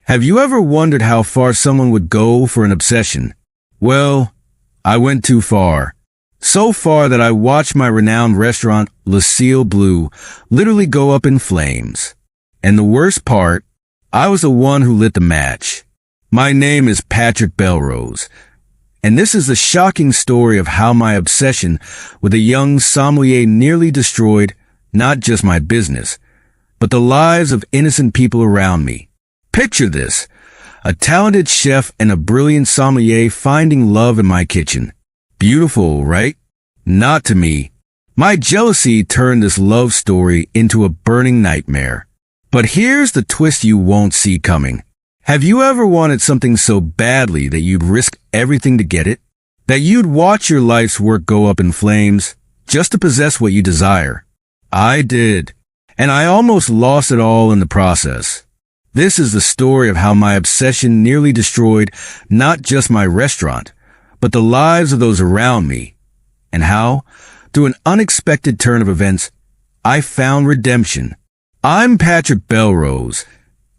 Have you ever wondered how far someone would go for an obsession? Well, I went too far. So far that I watched my renowned restaurant, Lucille Blue, literally go up in flames. And the worst part, I was the one who lit the match. My name is Patrick Belrose, and this is the shocking story of how my obsession with a young sommelier nearly destroyed not just my business, but the lives of innocent people around me. Picture this, a talented chef and a brilliant sommelier finding love in my kitchen. Beautiful, right? Not to me. My jealousy turned this love story into a burning nightmare. But here's the twist you won't see coming. Have you ever wanted something so badly that you'd risk everything to get it? That you'd watch your life's work go up in flames just to possess what you desire? I did. And I almost lost it all in the process. This is the story of how my obsession nearly destroyed not just my restaurant, but the lives of those around me, and how, through an unexpected turn of events, I found redemption. I'm Patrick Belrose,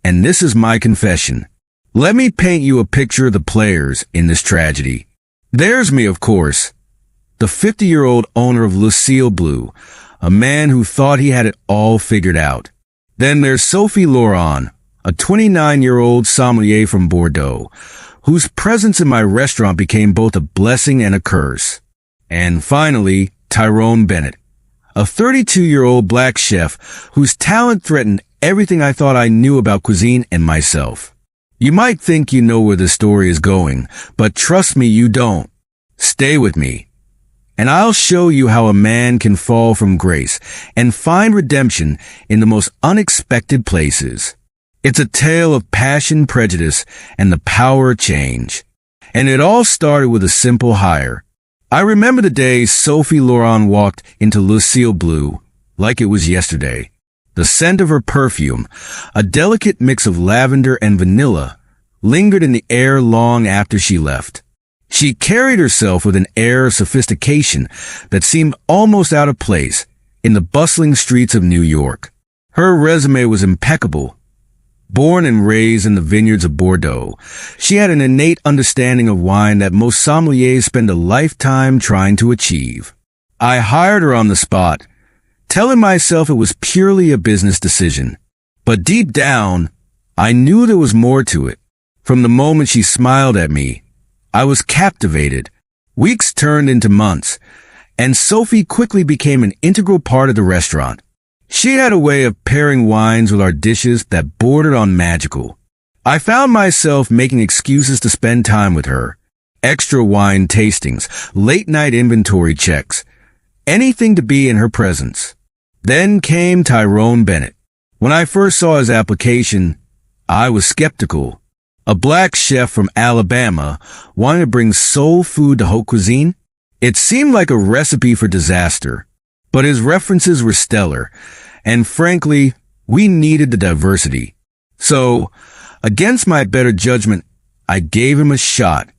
and this is my confession. Let me paint you a picture of the players in this tragedy. There's me, of course, the 50-year-old owner of Lucille Blue, a man who thought he had it all figured out. Then there's Sophie Laurent, a 29-year-old sommelier from Bordeaux, whose presence in my restaurant became both a blessing and a curse. And finally, Tyrone Bennett, a 32-year-old black chef whose talent threatened everything I thought I knew about cuisine and myself. You might think you know where this story is going, but trust me, you don't. Stay with me, and I'll show you how a man can fall from grace and find redemption in the most unexpected places. It's a tale of passion, prejudice, and the power of change. And it all started with a simple hire. I remember the day Sophie Laurent walked into Lucille Blue like it was yesterday. The scent of her perfume, a delicate mix of lavender and vanilla, lingered in the air long after she left. She carried herself with an air of sophistication that seemed almost out of place in the bustling streets of New York. Her resume was impeccable. Born and raised in the vineyards of Bordeaux, she had an innate understanding of wine that most sommeliers spend a lifetime trying to achieve. I hired her on the spot, telling myself it was purely a business decision. But deep down, I knew there was more to it. From the moment she smiled at me, I was captivated. Weeks turned into months, and Sophie quickly became an integral part of the restaurant. She had a way of pairing wines with our dishes that bordered on magical. I found myself making excuses to spend time with her. Extra wine tastings, late-night inventory checks, anything to be in her presence. Then came Tyrone Bennett. When I first saw his application, I was skeptical. A black chef from Alabama wanting to bring soul food to haute cuisine? It seemed like a recipe for disaster. But his references were stellar, and frankly, we needed the diversity. So, against my better judgment, I gave him a shot.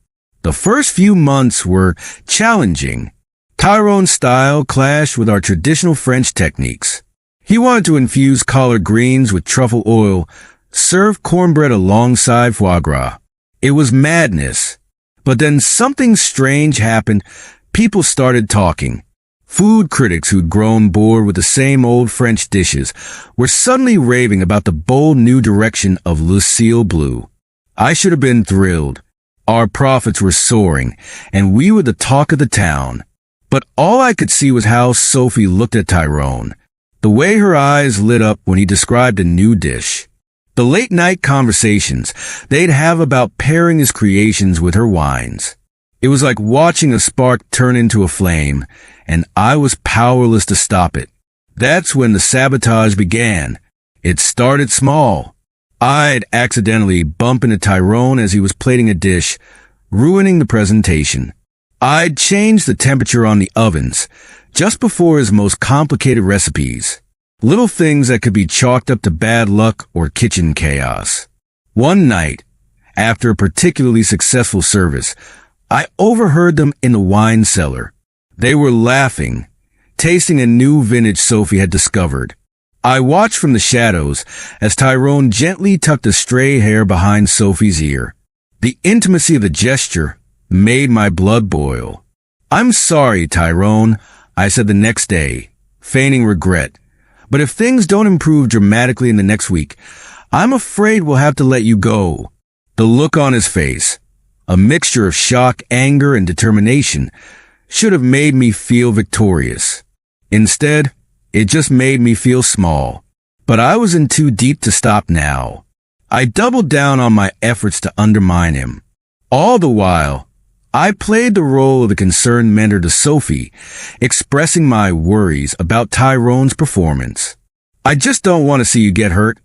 The first few months were challenging. Tyrone's style clashed with our traditional French techniques. He wanted to infuse collard greens with truffle oil, serve cornbread alongside foie gras. It was madness. But then something strange happened. People started talking. Food critics who'd grown bored with the same old French dishes were suddenly raving about the bold new direction of Lucille Blue. I should have been thrilled. Our profits were soaring, and we were the talk of the town. But all I could see was how Sophie looked at Tyrone, the way her eyes lit up when he described a new dish. The late-night conversations they'd have about pairing his creations with her wines. It was like watching a spark turn into a flame, and I was powerless to stop it. That's when the sabotage began. It started small. I'd accidentally bump into Tyrone as he was plating a dish, ruining the presentation. I'd changed the temperature on the ovens just before his most complicated recipes. Little things that could be chalked up to bad luck or kitchen chaos. One night, after a particularly successful service, I overheard them in the wine cellar. They were laughing, tasting a new vintage Sophie had discovered. I watched from the shadows as Tyrone gently tucked a stray hair behind Sophie's ear. The intimacy of the gesture made my blood boil. "I'm sorry, Tyrone," I said the next day, feigning regret. "But if things don't improve dramatically in the next week, I'm afraid we'll have to let you go." The look on his face, a mixture of shock, anger, and determination, should have made me feel victorious. Instead, it just made me feel small. But I was in too deep to stop now. I doubled down on my efforts to undermine him. All the while, I played the role of the concerned mentor to Sophie, expressing my worries about Tyrone's performance. "I just don't want to see you get hurt,"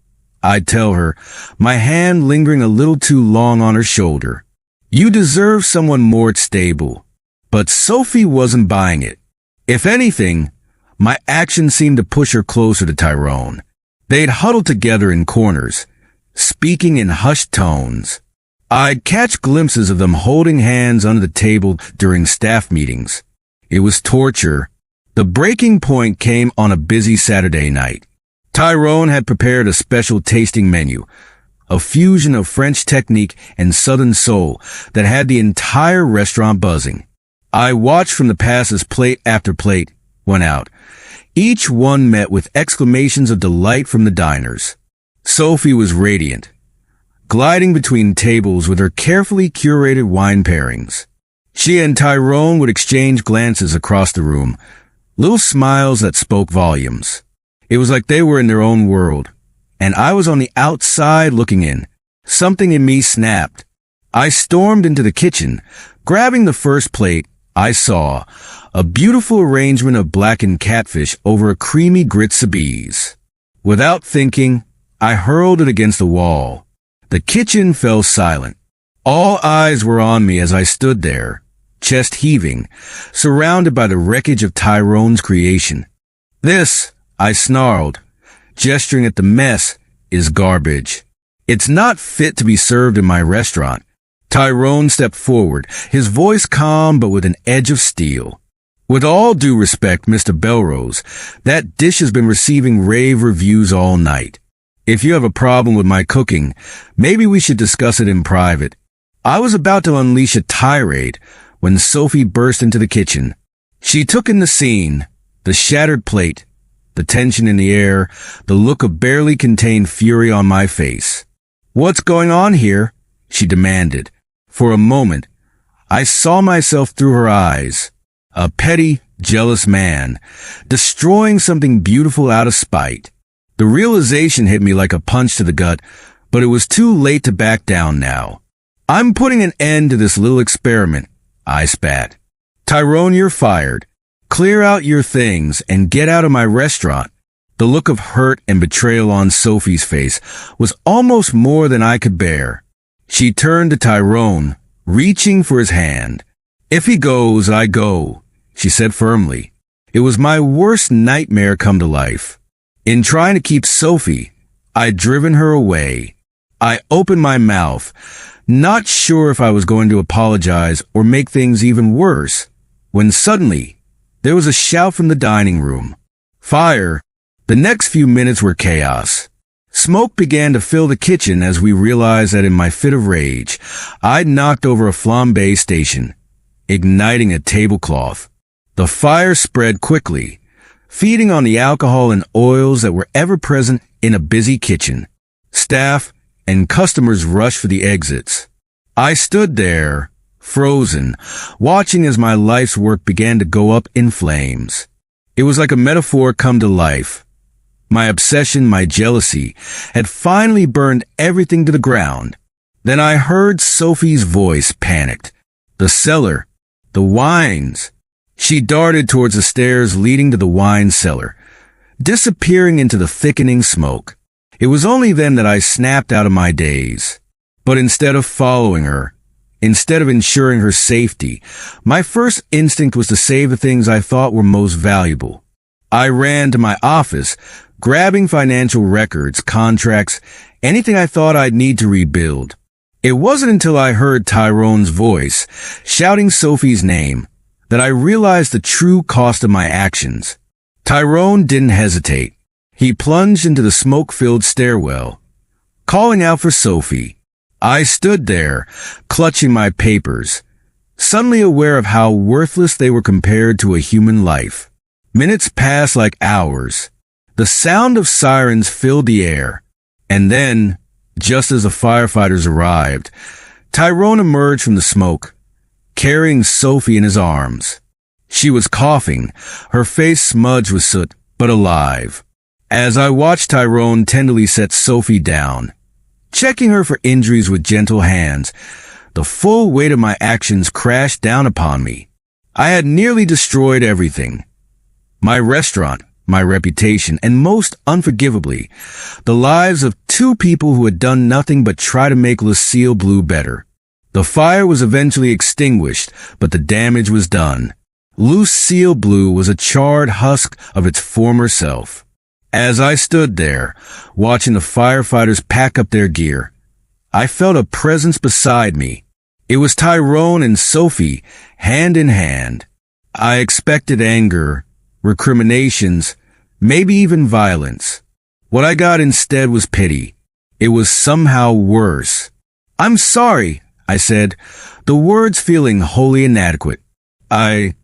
I'd tell her, my hand lingering a little too long on her shoulder. "You deserve someone more stable." But Sophie wasn't buying it. If anything, my actions seemed to push her closer to Tyrone. They'd huddled together in corners, speaking in hushed tones. I'd catch glimpses of them holding hands under the table during staff meetings. It was torture. The breaking point came on a busy Saturday night. Tyrone had prepared a special tasting menu, a fusion of French technique and Southern soul that had the entire restaurant buzzing. I watched from the passes plate after plate went out, each one met with exclamations of delight from the diners. Sophie was radiant, gliding between tables with her carefully curated wine pairings. She and Tyrone would exchange glances across the room, little smiles that spoke volumes. It was like they were in their own world, and I was on the outside looking in. Something in me snapped. I stormed into the kitchen, grabbing the first plate. I saw a beautiful arrangement of blackened catfish over a creamy grits sabise. Without thinking, I hurled it against the wall. The kitchen fell silent. All eyes were on me as I stood there, chest heaving, surrounded by the wreckage of Tyrone's creation. "This," I snarled, gesturing at the mess, "is garbage. It's not fit to be served in my restaurant." Tyrone stepped forward, his voice calm but with an edge of steel. "With all due respect, Mr. Belrose, that dish has been receiving rave reviews all night. If you have a problem with my cooking, maybe we should discuss it in private." I was about to unleash a tirade when Sophie burst into the kitchen. She took in the scene, the shattered plate, the tension in the air, the look of barely contained fury on my face. "What's going on here?" she demanded. For a moment, I saw myself through her eyes, a petty, jealous man, destroying something beautiful out of spite. The realization hit me like a punch to the gut, but it was too late to back down now. "I'm putting an end to this little experiment," I spat. "Tyrone, you're fired. Clear out your things and get out of my restaurant." The look of hurt and betrayal on Sophie's face was almost more than I could bear. She turned to Tyrone, reaching for his hand. "If he goes, I go," she said firmly. It was my worst nightmare come to life. In trying to keep Sophie, I'd driven her away. I opened my mouth, not sure if I was going to apologize or make things even worse, when suddenly there was a shout from the dining room. "Fire!" The next few minutes were chaos. Smoke began to fill the kitchen as we realized that in my fit of rage, I'd knocked over a flambe station, igniting a tablecloth. The fire spread quickly, feeding on the alcohol and oils that were ever present in a busy kitchen. Staff and customers rushed for the exits. I stood there, frozen, watching as my life's work began to go up in flames. It was like a metaphor come to life. My obsession, my jealousy, had finally burned everything to the ground. Then I heard Sophie's voice, panicked. "The cellar, the wines." She darted towards the stairs leading to the wine cellar, disappearing into the thickening smoke. It was only then that I snapped out of my daze. But instead of following her, instead of ensuring her safety, my first instinct was to save the things I thought were most valuable. I ran to my office, grabbing financial records, contracts, anything I thought I'd need to rebuild. It wasn't until I heard Tyrone's voice, shouting Sophie's name, that I realized the true cost of my actions. Tyrone didn't hesitate. He plunged into the smoke-filled stairwell, calling out for Sophie. I stood there, clutching my papers, suddenly aware of how worthless they were compared to a human life. Minutes passed like hours. The sound of sirens filled the air. And then, just as the firefighters arrived, Tyrone emerged from the smoke, carrying Sophie in his arms. She was coughing, her face smudged with soot, but alive. As I watched Tyrone tenderly set Sophie down, checking her for injuries with gentle hands, the full weight of my actions crashed down upon me. I had nearly destroyed everything. My restaurant, my reputation, and most unforgivably, the lives of two people who had done nothing but try to make Lucille Blue better. The fire was eventually extinguished, but the damage was done. Lucille Blue was a charred husk of its former self. As I stood there, watching the firefighters pack up their gear, I felt a presence beside me. It was Tyrone and Sophie, hand in hand. I expected anger, recriminations, maybe even violence. What I got instead was pity. It was somehow worse. "I'm sorry," I said, the words feeling wholly inadequate. I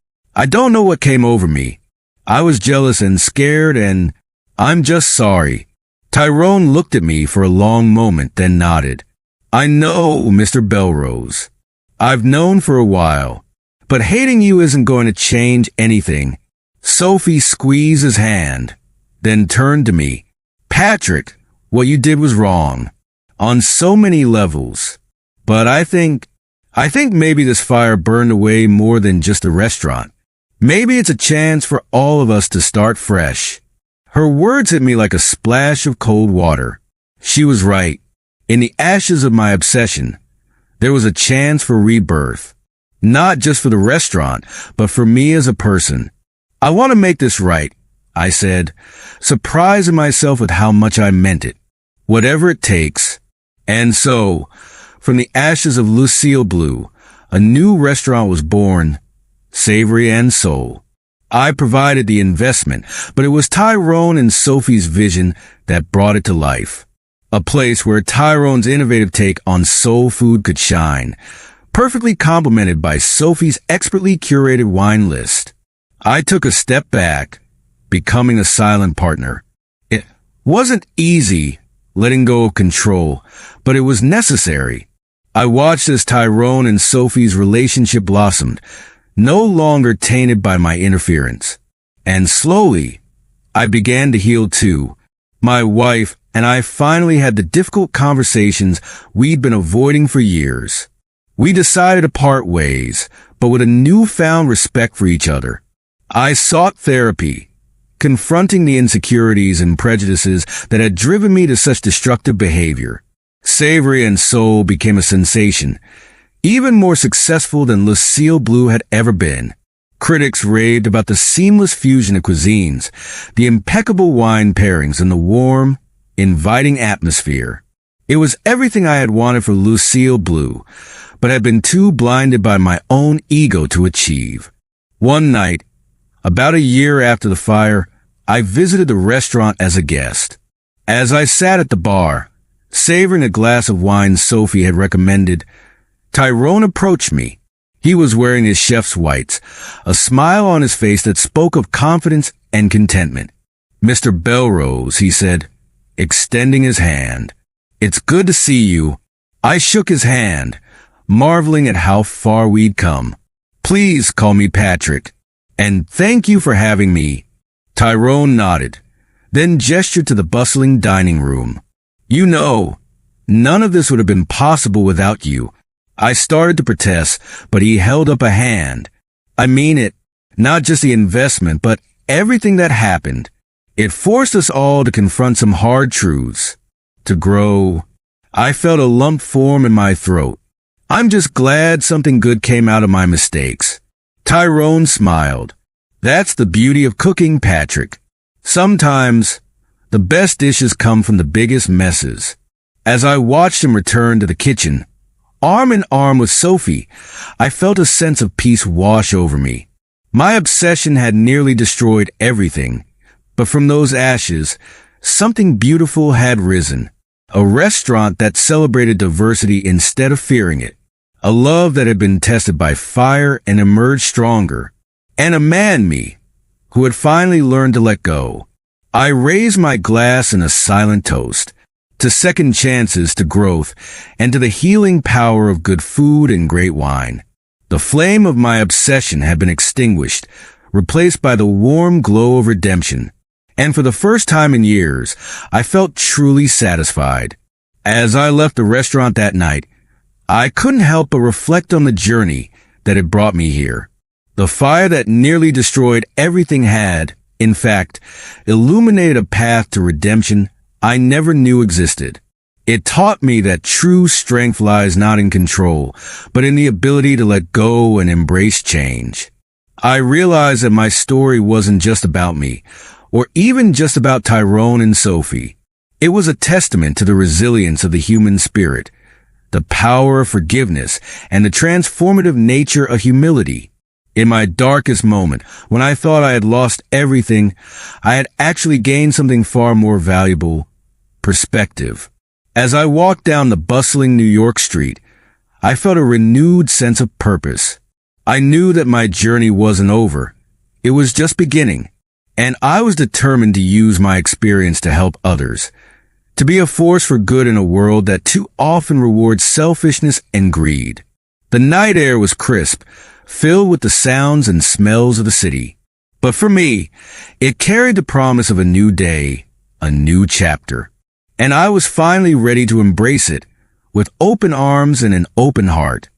don't know what came over me. I was jealous and scared, and I'm just sorry. Tyrone looked at me for a long moment, then nodded. "I know, Mr. Belrose. I've known for a while. But hating you isn't going to change anything." Sophie squeezed his hand, then turned to me. "Patrick, what you did was wrong. On so many levels. But I think maybe this fire burned away more than just the restaurant. Maybe it's a chance for all of us to start fresh." Her words hit me like a splash of cold water. She was right. In the ashes of my obsession, there was a chance for rebirth. Not just for the restaurant, but for me as a person. "I want to make this right," I said, surprising myself with how much I meant it. "Whatever it takes." And so, from the ashes of Lucille Blue, a new restaurant was born, savory and soul. I provided the investment, but it was Tyrone and Sophie's vision that brought it to life. A place where Tyrone's innovative take on soul food could shine, perfectly complemented by Sophie's expertly curated wine list. I took a step back, becoming a silent partner. It wasn't easy, letting go of control, but it was necessary. I watched as Tyrone and Sophie's relationship blossomed, no longer tainted by my interference. And slowly, I began to heal too. My wife and I finally had the difficult conversations we'd been avoiding for years. We decided to part ways, but with a newfound respect for each other. I sought therapy, confronting the insecurities and prejudices that had driven me to such destructive behavior. Savory and Soul became a sensation, even more successful than Lucille Blue had ever been. Critics raved about the seamless fusion of cuisines, the impeccable wine pairings, and the warm, inviting atmosphere. It was everything I had wanted for Lucille Blue, but had been too blinded by my own ego to achieve. One night, about a year after the fire, I visited the restaurant as a guest. As I sat at the bar, savoring a glass of wine Sophie had recommended, Tyrone approached me. He was wearing his chef's whites, a smile on his face that spoke of confidence and contentment. "Mr. Belrose," he said, extending his hand. "It's good to see you." I shook his hand, marveling at how far we'd come. "Please call me Patrick. And thank you for having me." Tyrone nodded, then gestured to the bustling dining room. "You know, none of this would have been possible without you." I started to protest, but he held up a hand. "I mean it, not just the investment, but everything that happened. It forced us all to confront some hard truths, to grow." I felt a lump form in my throat. "I'm just glad something good came out of my mistakes." Tyrone smiled. "That's the beauty of cooking, Patrick. Sometimes, the best dishes come from the biggest messes." As I watched him return to the kitchen, arm in arm with Sophie, I felt a sense of peace wash over me. My obsession had nearly destroyed everything, But from those ashes, something beautiful had risen. A restaurant that celebrated diversity instead of fearing it. A love that had been tested by fire and emerged stronger. And a man, me, who had finally learned to let go. I raised my glass in a silent toast. To second chances, to growth, and to the healing power of good food and great wine. The flame of my obsession had been extinguished, replaced by the warm glow of redemption. And for the first time in years, I felt truly satisfied. As I left the restaurant that night, I couldn't help but reflect on the journey that had brought me here. The fire that nearly destroyed everything had, in fact, illuminated a path to redemption I never knew existed. It taught me that true strength lies not in control, but in the ability to let go and embrace change. I realized that my story wasn't just about me, or even just about Tyrone and Sophie. It was a testament to the resilience of the human spirit, the power of forgiveness, and the transformative nature of humility. In my darkest moment, when I thought I had lost everything, I had actually gained something far more valuable: perspective. As I walked down the bustling New York street, I felt a renewed sense of purpose. I knew that my journey wasn't over. It was just beginning. And I was determined to use my experience to help others, to be a force for good in a world that too often rewards selfishness and greed. The night air was crisp, filled with the sounds and smells of the city. But for me, it carried the promise of a new day, a new chapter. And I was finally ready to embrace it, with open arms and an open heart.